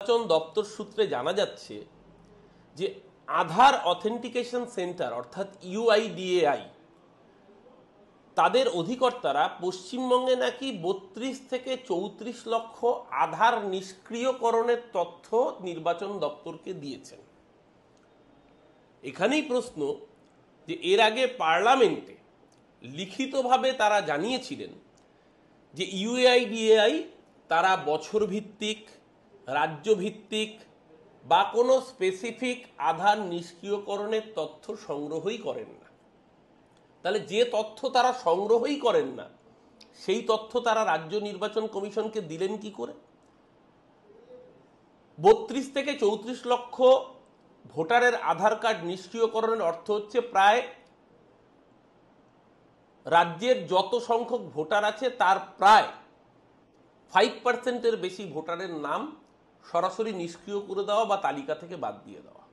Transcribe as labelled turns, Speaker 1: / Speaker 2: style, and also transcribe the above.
Speaker 1: নির্বাচন দপ্তর সূত্রে জানা যাচ্ছে যে আধার অথেন্টিকেশন সেন্টার অর্থাৎ ইউআইডিএআই তাদের অধিকর্তারা পশ্চিমবঙ্গে নাকি 32 থেকে 34 লক্ষ আধার নিষ্ক্রিয়করণের তথ্য নির্বাচন দপ্তরকে দিয়েছেন। এখানেই প্রশ্ন যে এর আগে পার্লামেন্টে লিখিতভাবে তারা জানিয়েছিলেন যে ইউআইডিএআই তারা বছর ভিত্তিক, রাজ্য ভিত্তিক বা কোনো স্পেসিফিক আধার নিষ্ক্রিয়করণের তথ্য সংগ্রহই করেন না। তাহলে যে তথ্য তারা সংগ্রহই করেন না সেই তথ্য তারা রাজ্য নির্বাচন কমিশনকে দিলেন কি করে? 32 থেকে 34 লক্ষ ভোটারের আধার কার্ড নিষ্ক্রিয়করণের অর্থ হচ্ছে প্রায় রাজ্যের যত সংখ্যক ভোটার আছে তার প্রায় 5%-এর বেশি ভোটারের নাম সরাসরি নিষ্ক্রিয় করে দেওয়া বা তালিকা থেকে বাদ দিয়ে দেওয়া।